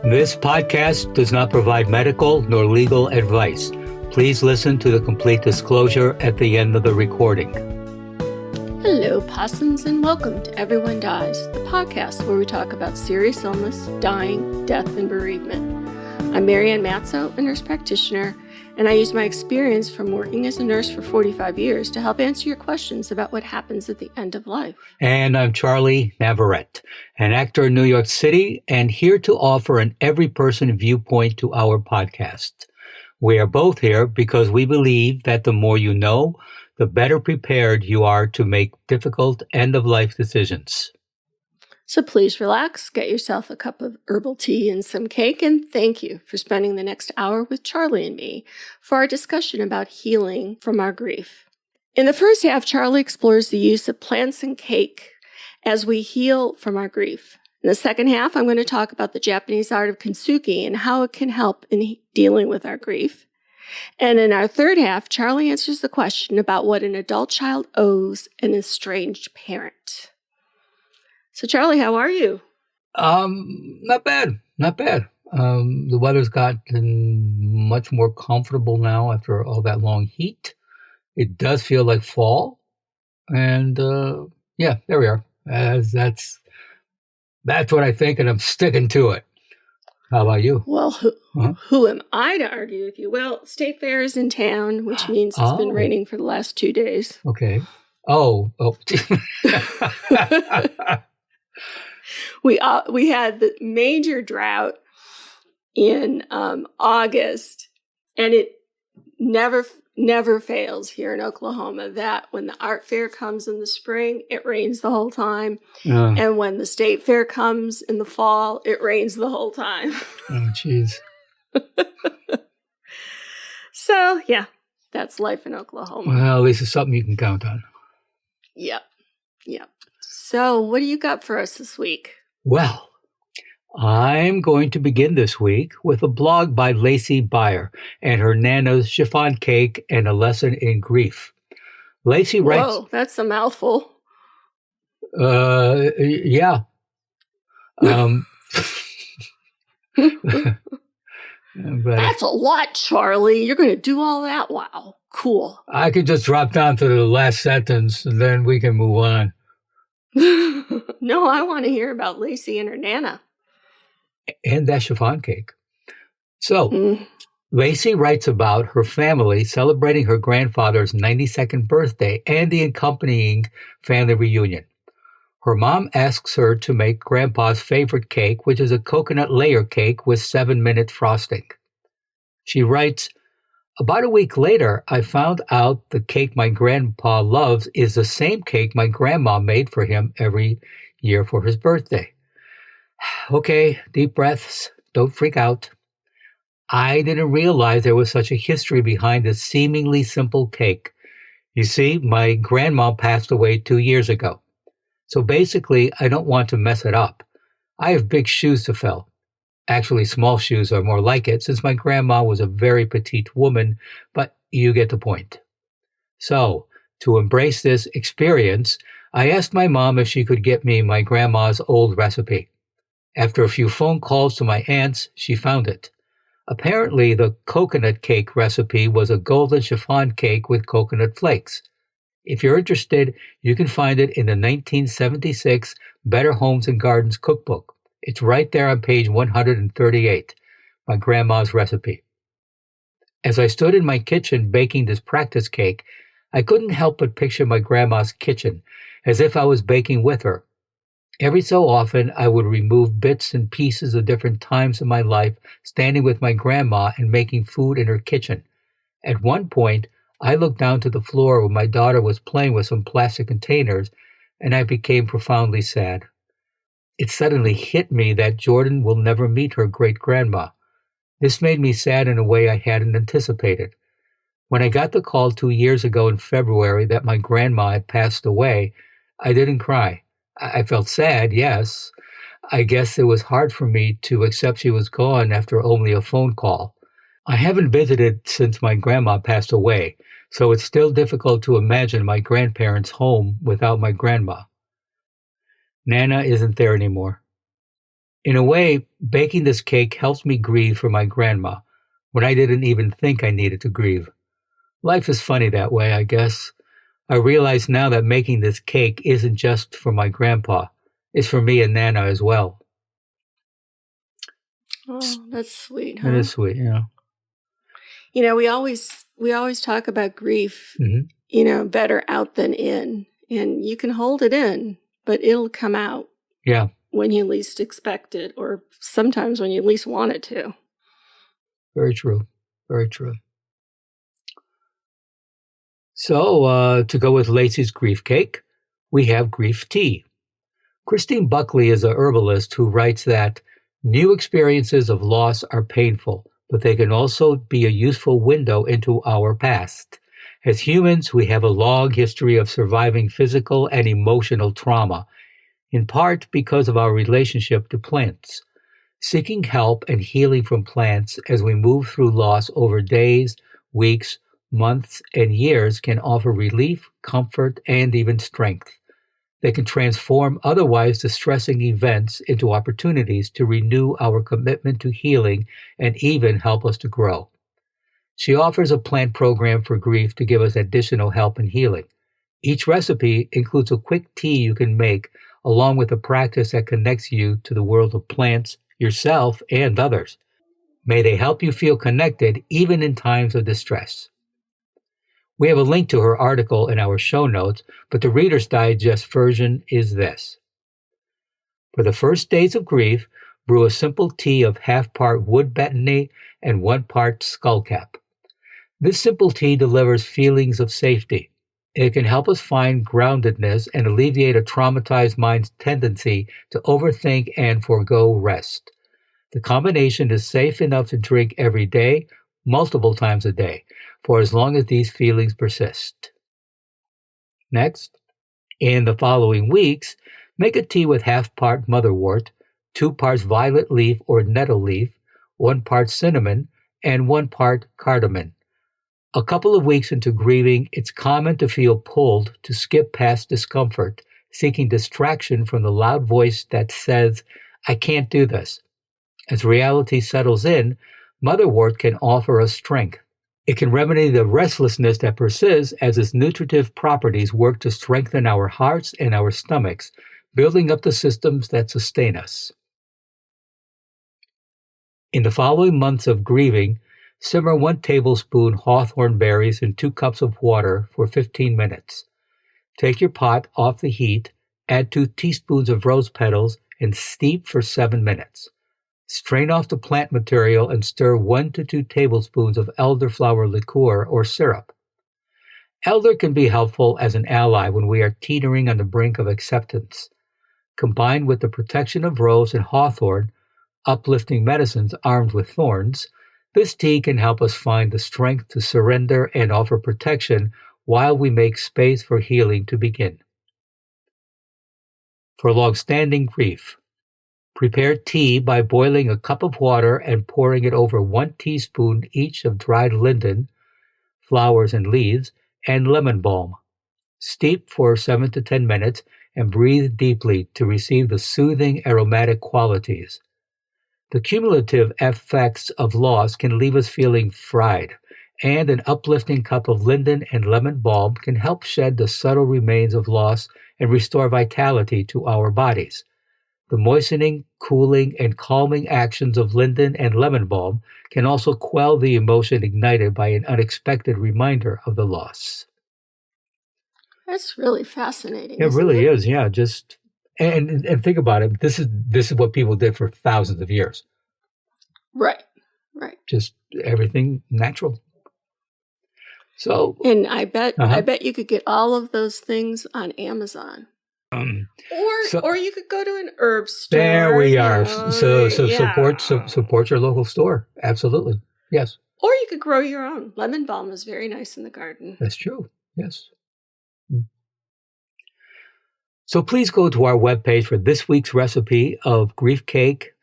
This podcast does not provide medical nor legal advice. Please listen to the complete disclosure at the end of the recording. Hello, possums, and welcome to Everyone Dies, the podcast where we talk about serious illness, dying, death, and bereavement. I'm Marianne Matzo, a nurse practitioner, and I use my experience from working as a nurse for 45 years to help answer your questions about what happens at the end of life. And I'm Charlie Navarrete, an actor in New York City, and here to offer an every-person viewpoint to our podcast. We are both here because we believe that the more you know, the better prepared you are to make difficult end-of-life decisions. So please relax, get yourself a cup of herbal tea and some cake, and thank you for spending the next hour with Charlie and me for our discussion about healing from our grief. In the first half, Charlie explores the use of plants and cake as we heal from our grief. In the second half, I'm going to talk about the Japanese art of Kintsugi and how it can help in dealing with our grief. And in our third half, Charlie answers the question about what an adult child owes an estranged parent. So, Charlie, how are you? Not bad. The weather's gotten much more comfortable now after all that long heat. It does feel like fall. And, yeah, there we are. That's what I think, and I'm sticking to it. How about you? Well, who am I to argue with you? Well, State Fair is in town, which means it's been raining for the last 2 days. Okay. Oh. We had the major drought in August, and it never fails here in Oklahoma that when the art fair comes in the spring, it rains the whole time. And when the state fair comes in the fall, it rains the whole time. Oh, jeez. So, yeah, that's life in Oklahoma. Well, at least it's something you can count on. Yep. So, what do you got for us this week? Well, I'm going to begin this week with a blog by Lacey Beyer and her Nana's Chiffon Cake and a Lesson in Grief. Lacey writes... Whoa, that's a mouthful. Yeah. That's a lot, Charlie. You're going to do all that? Wow, cool. I could just drop down to the last sentence and then we can move on. No, I want to hear about Lacey and her Nana. And that chiffon cake. So, Lacey writes about her family celebrating her grandfather's 92nd birthday and the accompanying family reunion. Her mom asks her to make Grandpa's favorite cake, which is a coconut layer cake with 7-minute frosting. She writes, "About a week later, I found out the cake my grandpa loves is the same cake my grandma made for him every year for his birthday." Okay, deep breaths. Don't freak out. I didn't realize there was such a history behind this seemingly simple cake. You see, my grandma passed away 2 years ago. So basically, I don't want to mess it up. I have big shoes to fill. Actually, small shoes are more like it since my grandma was a very petite woman, but you get the point. So, to embrace this experience, I asked my mom if she could get me my grandma's old recipe. After a few phone calls to my aunts, she found it. Apparently, the coconut cake recipe was a golden chiffon cake with coconut flakes. If you're interested, you can find it in the 1976 Better Homes and Gardens cookbook. It's right there on page 138, my grandma's recipe. As I stood in my kitchen baking this practice cake, I couldn't help but picture my grandma's kitchen, as if I was baking with her. Every so often, I would remove bits and pieces of different times in my life, standing with my grandma and making food in her kitchen. At one point, I looked down to the floor where my daughter was playing with some plastic containers, and I became profoundly sad. It suddenly hit me that Jordan will never meet her great-grandma. This made me sad in a way I hadn't anticipated. When I got the call 2 years ago in February that my grandma had passed away, I didn't cry. I felt sad, yes. I guess it was hard for me to accept she was gone after only a phone call. I haven't visited since my grandma passed away, so it's still difficult to imagine my grandparents' home without my grandma. Nana isn't there anymore. In a way, baking this cake helps me grieve for my grandma when I didn't even think I needed to grieve. Life is funny that way, I guess. I realize now that making this cake isn't just for my grandpa. It's for me and Nana as well. Oh, that's sweet, huh? It is sweet, yeah. You know, we always talk about grief, better out than in. And you can hold it in, but it'll come out. Yeah. When you least expect it, or sometimes when you least want it to. Very true. Very true. So, to go with Lacey's grief cake, we have grief tea. Christine Buckley is a herbalist who writes that new experiences of loss are painful, but they can also be a useful window into our past. As humans, we have a long history of surviving physical and emotional trauma, in part because of our relationship to plants. Seeking help and healing from plants as we move through loss over days, weeks, months, and years can offer relief, comfort, and even strength. They can transform otherwise distressing events into opportunities to renew our commitment to healing and even help us to grow. She offers a plant program for grief to give us additional help in healing. Each recipe includes a quick tea you can make, along with a practice that connects you to the world of plants, yourself, and others. May they help you feel connected even in times of distress. We have a link to her article in our show notes, but the Reader's Digest version is this. For the first days of grief, brew a simple tea of half-part wood betony and 1 part skullcap. This simple tea delivers feelings of safety. It can help us find groundedness and alleviate a traumatized mind's tendency to overthink and forego rest. The combination is safe enough to drink every day, multiple times a day, for as long as these feelings persist. Next, in the following weeks, make a tea with half-part motherwort, 2 parts violet leaf or nettle leaf, 1 part cinnamon, and 1 part cardamom. A couple of weeks into grieving, it's common to feel pulled to skip past discomfort, seeking distraction from the loud voice that says, "I can't do this." As reality settles in, motherwort can offer us strength. It can remedy the restlessness that persists as its nutritive properties work to strengthen our hearts and our stomachs, building up the systems that sustain us. In the following months of grieving, simmer 1 tablespoon hawthorn berries in 2 cups of water for 15 minutes. Take your pot off the heat, add 2 teaspoons of rose petals, and steep for 7 minutes. Strain off the plant material and stir 1 to 2 tablespoons of elderflower liqueur or syrup. Elder can be helpful as an ally when we are teetering on the brink of acceptance. Combined with the protection of rose and hawthorn, uplifting medicines armed with thorns, this tea can help us find the strength to surrender and offer protection while we make space for healing to begin. For long-standing grief, prepare tea by boiling a cup of water and pouring it over 1 teaspoon each of dried linden, flowers and leaves, and lemon balm. Steep for 7 to 10 minutes and breathe deeply to receive the soothing aromatic qualities. The cumulative effects of loss can leave us feeling fried, and an uplifting cup of linden and lemon balm can help shed the subtle remains of loss and restore vitality to our bodies. The moistening, cooling, and calming actions of linden and lemon balm can also quell the emotion ignited by an unexpected reminder of the loss. That's really fascinating. It really is, yeah. Just and think about it. This is what people did for thousands of years. Right. Just everything natural. So, and I bet you could get all of those things on Amazon. Or you could go to an herb store. There we are. So support your local store. Absolutely. Yes. Or you could grow your own. Lemon balm is very nice in the garden. That's true. Yes. So please go to our webpage for this week's recipe of grief cake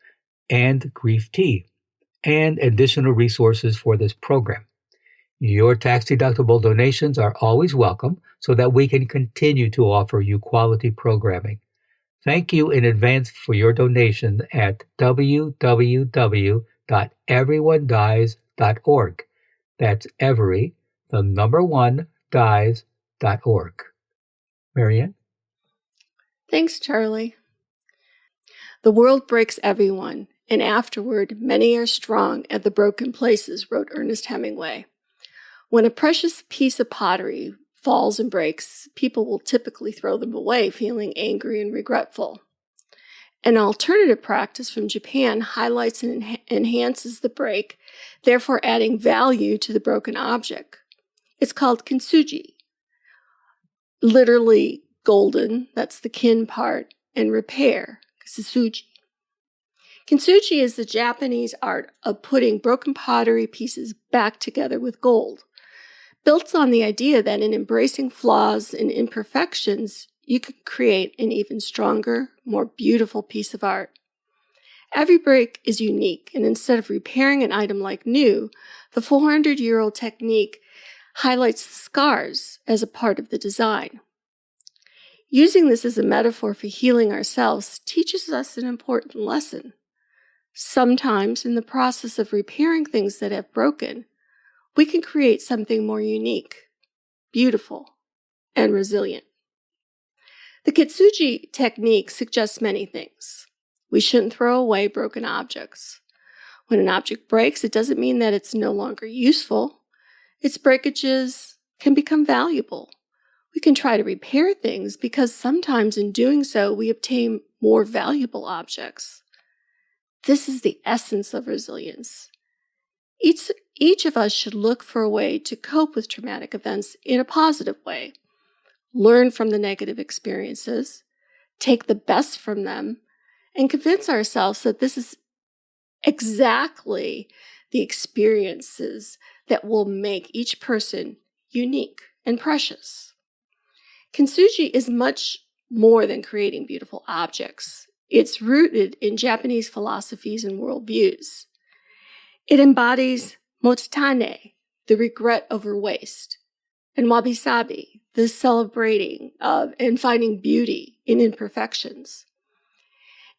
and grief tea and additional resources for this program. Your tax-deductible donations are always welcome so that we can continue to offer you quality programming. Thank you in advance for your donation at www.everyonedies.org. That's every, the number one, dies.org. Marianne? Thanks, Charlie. The world breaks everyone, and afterward many are strong at the broken places, wrote Ernest Hemingway. When a precious piece of pottery falls and breaks, people will typically throw them away, feeling angry and regretful. An alternative practice from Japan highlights and enhances the break, therefore adding value to the broken object. It's called Kintsugi, literally golden, that's the kin part, and repair, kintsugi. Kintsugi is the Japanese art of putting broken pottery pieces back together with gold. Built on the idea that in embracing flaws and imperfections, you can create an even stronger, more beautiful piece of art. Every break is unique, and instead of repairing an item like new, the 400-year-old technique highlights the scars as a part of the design. Using this as a metaphor for healing ourselves teaches us an important lesson. Sometimes, in the process of repairing things that have broken, we can create something more unique, beautiful, and resilient. The Kintsugi technique suggests many things. We shouldn't throw away broken objects. When an object breaks, it doesn't mean that it's no longer useful. Its breakages can become valuable. We can try to repair things because sometimes in doing so, we obtain more valuable objects. This is the essence of resilience. Each of us should look for a way to cope with traumatic events in a positive way, learn from the negative experiences, take the best from them, and convince ourselves that this is exactly the experiences that will make each person unique and precious. Kintsugi is much more than creating beautiful objects. It's rooted in Japanese philosophies and worldviews. It embodies motetane, the regret over waste, and wabi-sabi, the celebrating of and finding beauty in imperfections.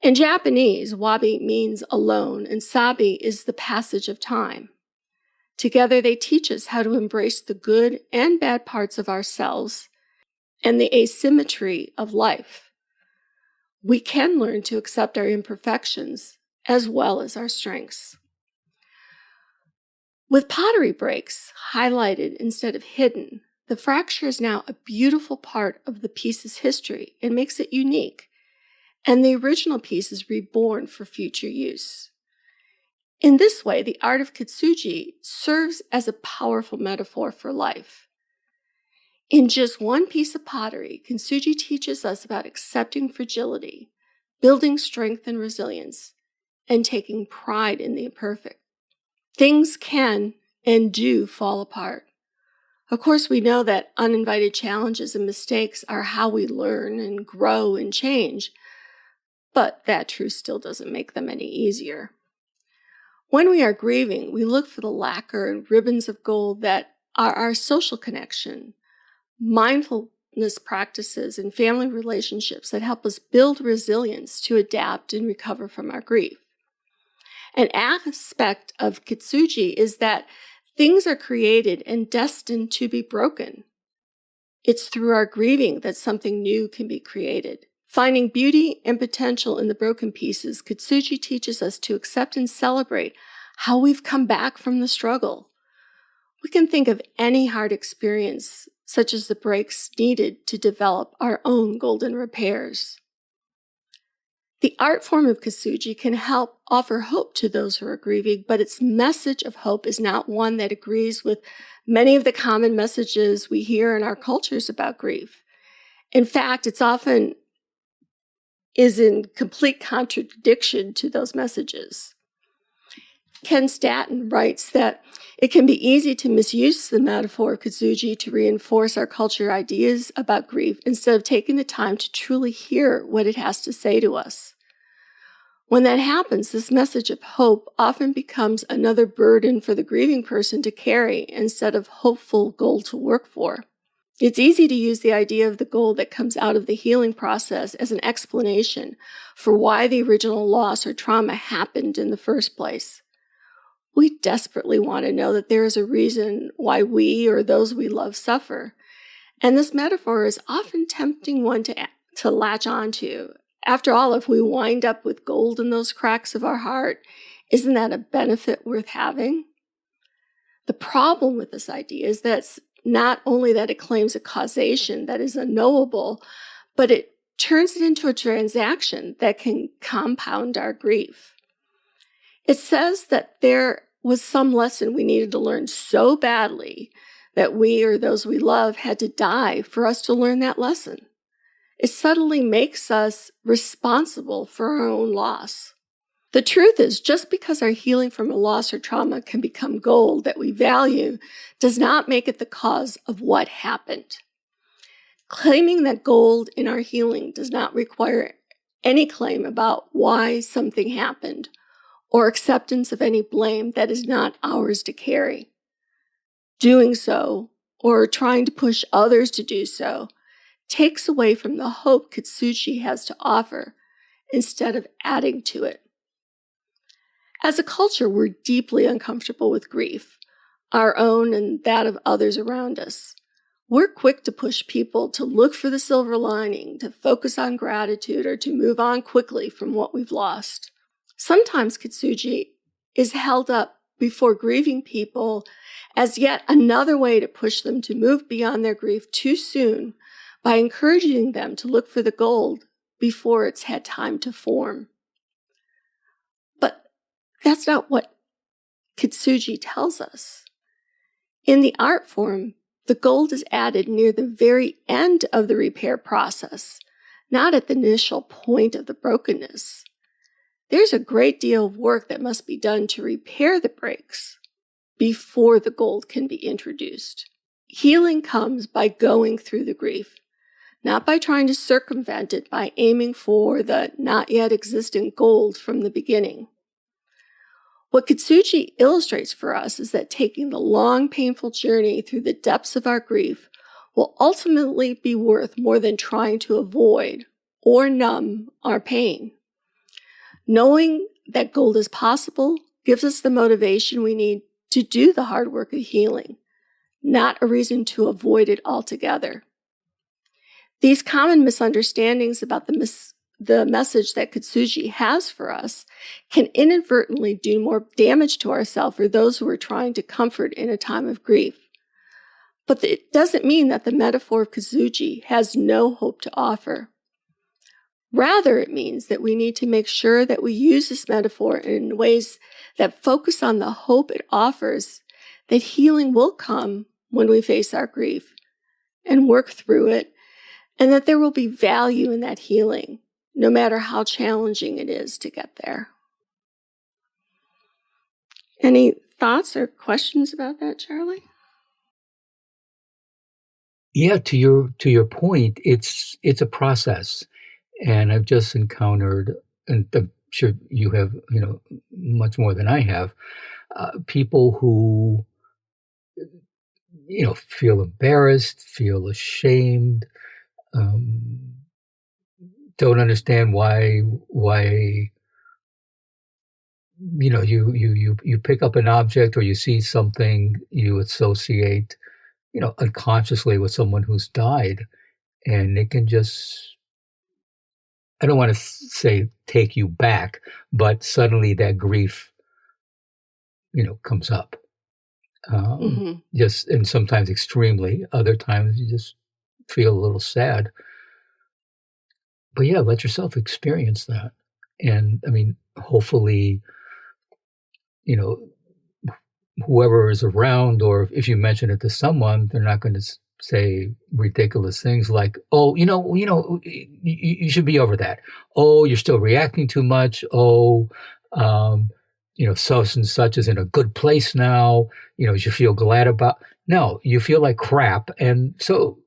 In Japanese, wabi means alone, and sabi is the passage of time. Together, they teach us how to embrace the good and bad parts of ourselves and the asymmetry of life. We can learn to accept our imperfections as well as our strengths. With pottery breaks highlighted instead of hidden, the fracture is now a beautiful part of the piece's history and makes it unique, and the original piece is reborn for future use. In this way, the art of Kintsugi serves as a powerful metaphor for life. In just one piece of pottery, Kintsugi teaches us about accepting fragility, building strength and resilience, and taking pride in the imperfect. Things can and do fall apart. Of course, we know that uninvited challenges and mistakes are how we learn and grow and change, but that truth still doesn't make them any easier. When we are grieving, we look for the lacquer and ribbons of gold that are our social connection, mindfulness practices, and family relationships that help us build resilience to adapt and recover from our grief. An aspect of Kintsugi is that things are created and destined to be broken. It's through our grieving that something new can be created. Finding beauty and potential in the broken pieces, Kintsugi teaches us to accept and celebrate how we've come back from the struggle. We can think of any hard experience, such as the breaks needed to develop our own golden repairs. The art form of Kintsugi can help offer hope to those who are grieving, but its message of hope is not one that agrees with many of the common messages we hear in our cultures about grief. In fact, it's often is in complete contradiction to those messages. Ken Statton writes that it can be easy to misuse the metaphor of Kintsugi to reinforce our culture ideas about grief instead of taking the time to truly hear what it has to say to us. When that happens, this message of hope often becomes another burden for the grieving person to carry instead of hopeful goal to work for. It's easy to use the idea of the gold that comes out of the healing process as an explanation for why the original loss or trauma happened in the first place. We desperately want to know that there is a reason why we or those we love suffer. And this metaphor is often tempting one to latch onto. After all, if we wind up with gold in those cracks of our heart, isn't that a benefit worth having? The problem with this idea is that not only that it claims a causation that is unknowable, but it turns it into a transaction that can compound our grief. It says that there was some lesson we needed to learn so badly that we or those we love had to die for us to learn that lesson. It subtly makes us responsible for our own loss. The truth is, just because our healing from a loss or trauma can become gold that we value does not make it the cause of what happened. Claiming that gold in our healing does not require any claim about why something happened or acceptance of any blame that is not ours to carry. Doing so, or trying to push others to do so, takes away from the hope Kintsugi has to offer instead of adding to it. As a culture, we're deeply uncomfortable with grief, our own and that of others around us. We're quick to push people to look for the silver lining, to focus on gratitude, or to move on quickly from what we've lost. Sometimes Kintsugi is held up before grieving people as yet another way to push them to move beyond their grief too soon by encouraging them to look for the gold before it's had time to form. But that's not what Kintsugi tells us. In the art form, the gold is added near the very end of the repair process, not at the initial point of the brokenness. There's a great deal of work that must be done to repair the breaks before the gold can be introduced. Healing comes by going through the grief, not by trying to circumvent it by aiming for the not yet existent gold from the beginning. What Kintsugi illustrates for us is that taking the long, painful journey through the depths of our grief will ultimately be worth more than trying to avoid or numb our pain. Knowing that gold is possible gives us the motivation we need to do the hard work of healing, not a reason to avoid it altogether. These common misunderstandings about the message that Kintsugi has for us can inadvertently do more damage to ourselves or those who are trying to comfort in a time of grief. But it doesn't mean that the metaphor of Kintsugi has no hope to offer. Rather, it means that we need to make sure that we use this metaphor in ways that focus on the hope it offers that healing will come when we face our grief and work through it, and that there will be value in that healing, no matter how challenging it is to get there. Any thoughts or questions about that, Charlie? Yeah, to your point, it's a process. And I've just encountered, and I'm sure you have, much more than I have, people who, feel embarrassed, feel ashamed, don't understand why, you pick up an object or you see something you associate, unconsciously with someone who's died, and it can just, I don't want to say take you back, but suddenly that grief, comes up. Just, and sometimes extremely, other times you just feel a little sad. But yeah, let yourself experience that. And I mean, hopefully, whoever is around, or if you mention it to someone, they're not going to say ridiculous things like, "Oh, you should be over that. Oh, you're still reacting too much. Oh, such and such is in a good place now. You should feel glad about." No, you feel like crap, and so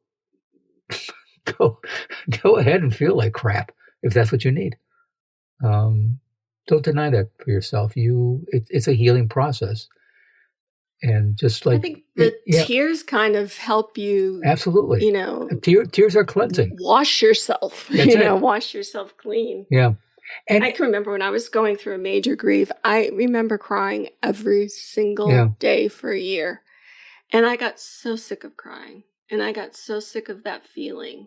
go ahead and feel like crap if that's what you need. Don't deny that for yourself. It's a healing process. And just I like, think the tears kind of help you. Absolutely. You know, tears are cleansing. Wash yourself. That's it. Wash yourself clean. Yeah. And I can remember when I was going through a major grief, I remember crying every single day for a year. And I got so sick of crying. And I got so sick of that feeling.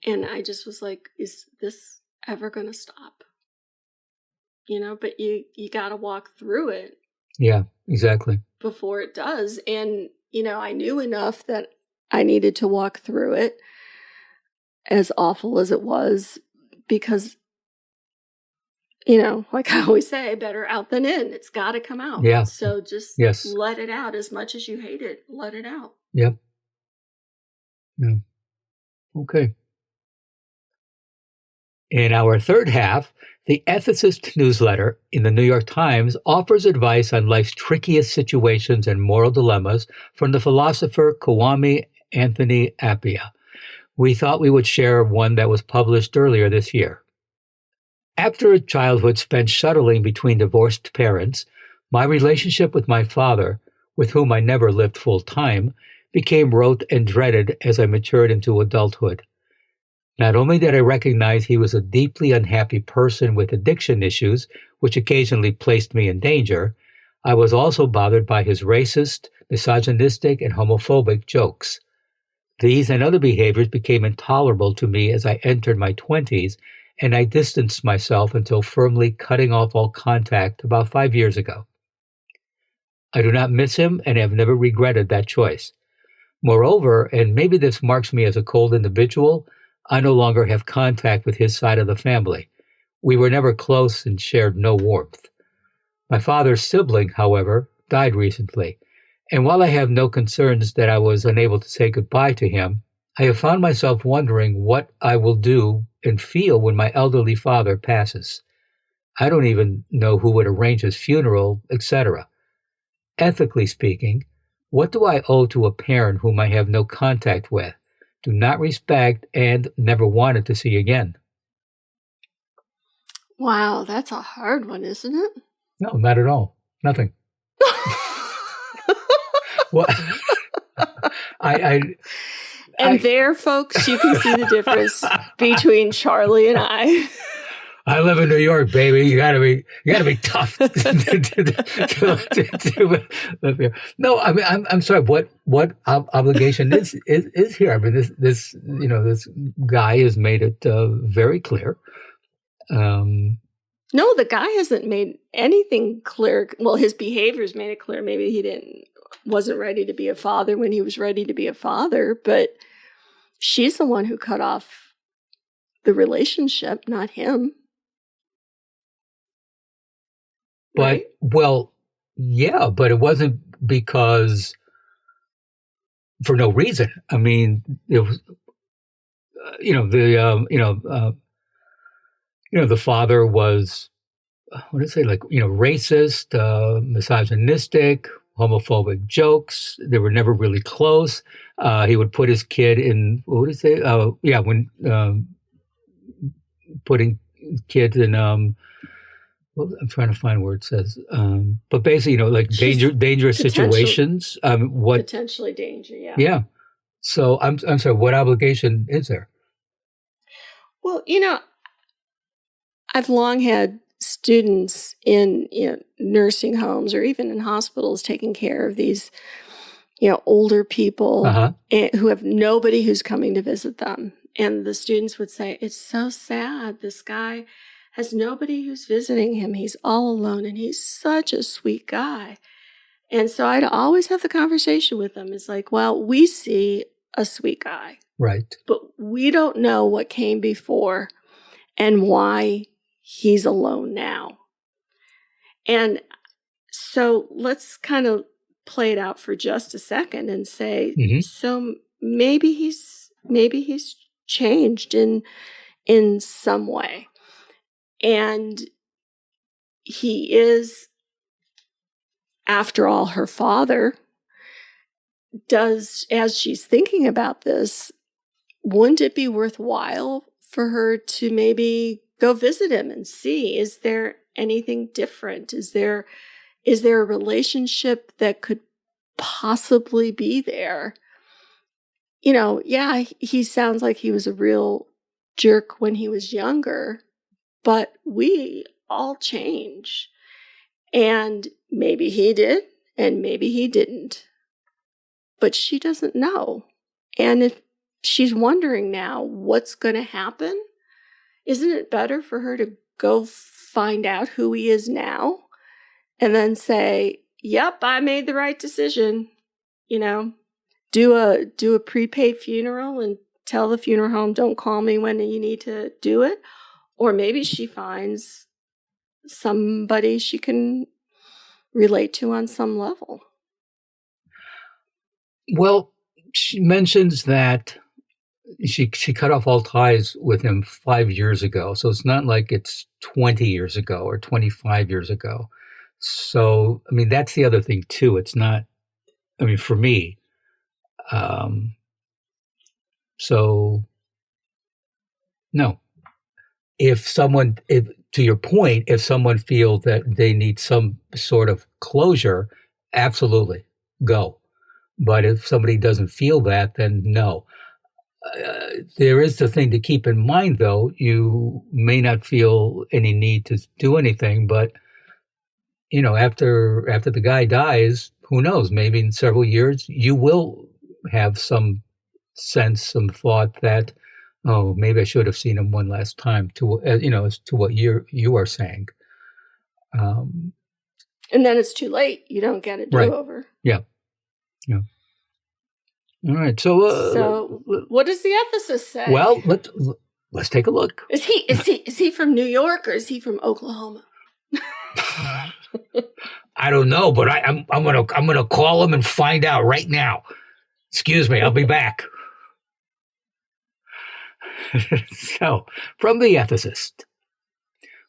And I just was like, is this ever going to stop? But you got to walk through it. Yeah, exactly. Before it does. And, I knew enough that I needed to walk through it, as awful as it was, because, like I always say, better out than in. It's got to come out. Yeah. So just let it out. As much as you hate it, let it out. Yep. Yeah. Okay. In our third half, the Ethicist newsletter in the New York Times offers advice on life's trickiest situations and moral dilemmas from the philosopher Kwame Anthony Appiah. We thought we would share one that was published earlier this year. After a childhood spent shuttling between divorced parents, my relationship with my father, with whom I never lived full time, became rote and dreaded as I matured into adulthood. Not only did I recognize he was a deeply unhappy person with addiction issues, which occasionally placed me in danger, I was also bothered by his racist, misogynistic, and homophobic jokes. These and other behaviors became intolerable to me as I entered my 20s, and I distanced myself until firmly cutting off all contact about 5 years ago. I do not miss him and have never regretted that choice. Moreover, and maybe this marks me as a cold individual, I no longer have contact with his side of the family. We were never close and shared no warmth. My father's sibling, however, died recently, and while I have no concerns that I was unable to say goodbye to him, I have found myself wondering what I will do and feel when my elderly father passes. I don't even know who would arrange his funeral, etc. Ethically speaking, what do I owe to a parent whom I have no contact with, do not respect, and never wanted to see again? Wow, that's a hard one, isn't it? No, not at all. Nothing. Well, there, folks, you can see the difference between Charlie and I. I live in New York, baby. You gotta be tough to live here. No, I mean, I'm sorry. What obligation is here? I mean, this guy has made it very clear. No, the guy hasn't made anything clear. Well, his behavior's made it clear. Maybe he wasn't ready to be a father when he was ready to be a father, but she's the one who cut off the relationship, not him. But, right? Well, yeah, but it wasn't because for no reason. I mean, it was, the father was, what did I say, racist, misogynistic, homophobic jokes. They were never really close. He would put his kid in, what did he say? When putting kids in, well, I'm trying to find where it says, but basically, dangerous situations. Potentially danger, yeah. Yeah. So I'm sorry. What obligation is there? Well, I've long had students in nursing homes or even in hospitals taking care of these, older people who have nobody who's coming to visit them, and the students would say, "It's so sad. This guy has nobody who's visiting him. He's all alone, and he's such a sweet guy." And so I'd always have the conversation with them. It's like, well, we see a sweet guy. Right. But we don't know what came before and why he's alone now. And so let's kind of play it out for just a second and say, so maybe he's changed in some way. And he is, after all, her father. As she's thinking about this, wouldn't it be worthwhile for her to maybe go visit him and see, is there anything different? Is there Is there a relationship that could possibly be there? Yeah, he sounds like he was a real jerk when he was younger, but we all change. And maybe he did, and maybe he didn't. But she doesn't know. And if she's wondering now what's going to happen, isn't it better for her to go find out who he is now and then say, yep, I made the right decision? Do a prepaid funeral and tell the funeral home, don't call me when you need to do it. Or maybe she finds somebody she can relate to on some level. Well, she mentions that she cut off all ties with him 5 years ago. So it's not like it's 20 years ago or 25 years ago. So, I mean, that's the other thing too. It's not, I mean, for me, so no. To your point, if someone feels that they need some sort of closure, absolutely go. But if somebody doesn't feel that, then no. There is the thing to keep in mind, though. You may not feel any need to do anything, but after the guy dies, who knows? Maybe in several years you will have some sense, some thought that, oh, maybe I should have seen him one last time. As to what you are saying. And then it's too late. You don't get a do-over. Right. Yeah. All right. So what does the ethicist say? Well, let's take a look. Is he from New York or is he from Oklahoma? I don't know, but I'm gonna call him and find out right now. Excuse me, I'll be back. So, from the ethicist,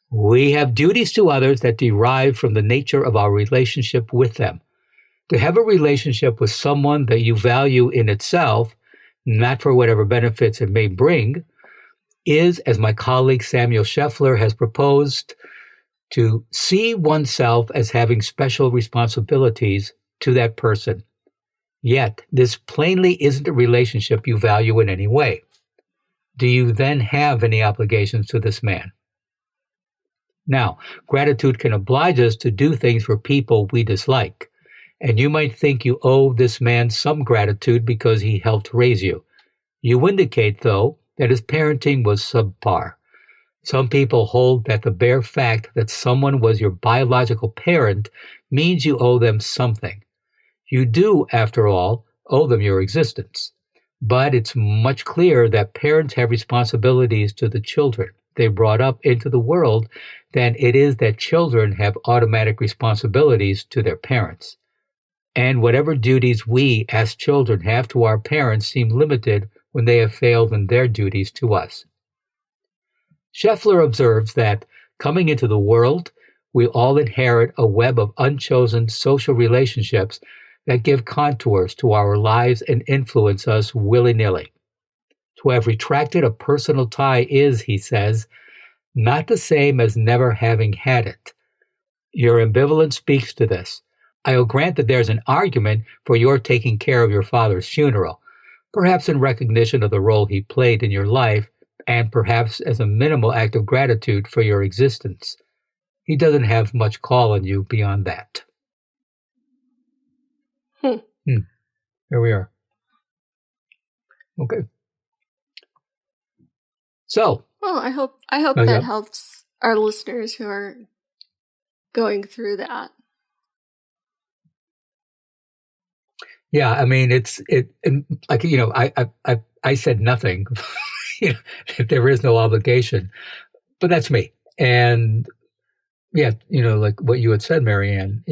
we have duties to others that derive from the nature of our relationship with them. To have a relationship with someone that you value in itself, not for whatever benefits it may bring, is, as my colleague Samuel Scheffler has proposed, to see oneself as having special responsibilities to that person. Yet, this plainly isn't a relationship you value in any way. Do you then have any obligations to this man? Now, gratitude can oblige us to do things for people we dislike. And you might think you owe this man some gratitude because he helped raise you. You indicate, though, that his parenting was subpar. Some people hold that the bare fact that someone was your biological parent means you owe them something. You do, after all, owe them your existence. But it's much clearer that parents have responsibilities to the children they brought up into the world than it is that children have automatic responsibilities to their parents. And whatever duties we, as children, have to our parents seem limited when they have failed in their duties to us. Scheffler observes that, coming into the world, we all inherit a web of unchosen social relationships that give contours to our lives and influence us willy-nilly. To have retracted a personal tie is, he says, not the same as never having had it. Your ambivalence speaks to this. I'll grant that there's an argument for your taking care of your father's funeral, perhaps in recognition of the role he played in your life, and perhaps as a minimal act of gratitude for your existence. He doesn't have much call on you beyond that. There we are. Okay. So. Well, I hope that helps our listeners who are going through that. Yeah, I mean, I said nothing. There is no obligation, but that's me. And yeah, like what you had said, Marianne,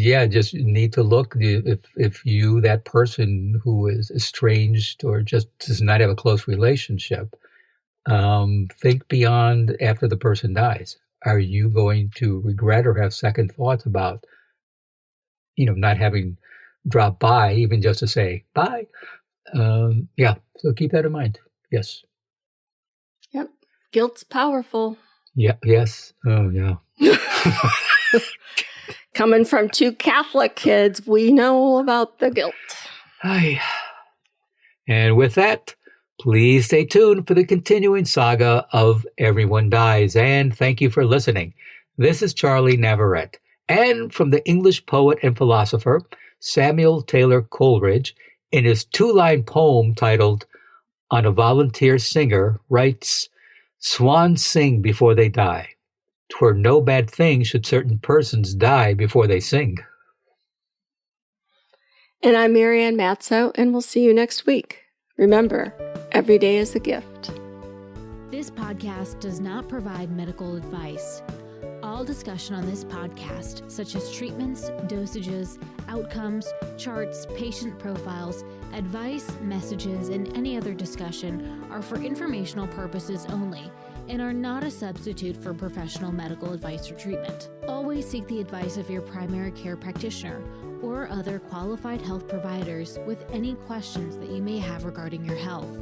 just need to look if you, that person who is estranged or just does not have a close relationship, think beyond after the person dies. Are you going to regret or have second thoughts about not having dropped by, even just to say bye? So keep that in mind. Yes. Yep. Guilt's powerful. Yeah. Yes. Oh, yeah. Coming from two Catholic kids, we know about the guilt. Aye. And with that, please stay tuned for the continuing saga of Everyone Dies. And thank you for listening. This is Charlie Navarrete. And from the English poet and philosopher Samuel Taylor Coleridge, in his 2-line poem titled On a Volunteer Singer, writes, "Swans sing before they die. 'Twere no bad thing should certain persons die before they sing." And I'm Marianne Matzo, and we'll see you next week. Remember, every day is a gift. This podcast does not provide medical advice. All discussion on this podcast, such as treatments, dosages, outcomes, charts, patient profiles, advice, messages, and any other discussion are for informational purposes only and are not a substitute for professional medical advice or treatment. Always seek the advice of your primary care practitioner or other qualified health providers with any questions that you may have regarding your health.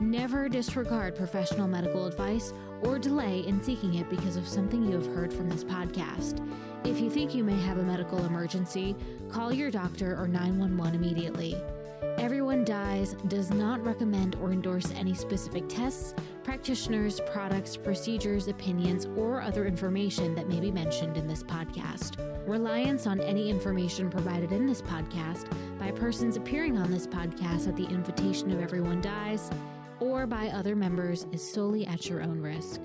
Never disregard professional medical advice or delay in seeking it because of something you have heard from this podcast. If you think you may have a medical emergency, call your doctor or 911 immediately. Everyone Dies does not recommend or endorse any specific tests, practitioners, products, procedures, opinions, or other information that may be mentioned in this podcast. Reliance on any information provided in this podcast by persons appearing on this podcast at the invitation of Everyone Dies or by other members is solely at your own risk.